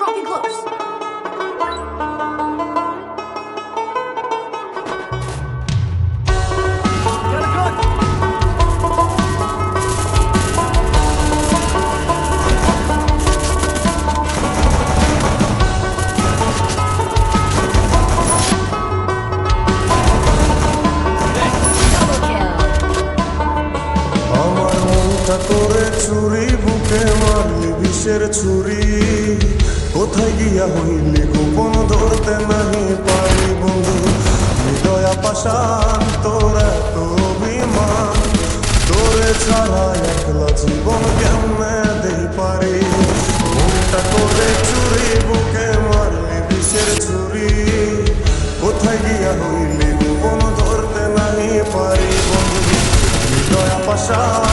Copy close. আমার মনটা করে চুরি বুকে মারলি বিষের ছুরি কোথায় গিয়া হইলি গোপন ধরতে নাহি পারি বন্ধু হৃদয়া পাশান তোর এত অভিমান তোরে ছাড়া একলা জীবন কেমনে দেই পারি মনটা করে চুরি বুকে মারলি বিষের ছুরি কোথায় গিয়া হইলি গোপন ধরতে নাহি পারি বন্ধু হৃদয়া পাশান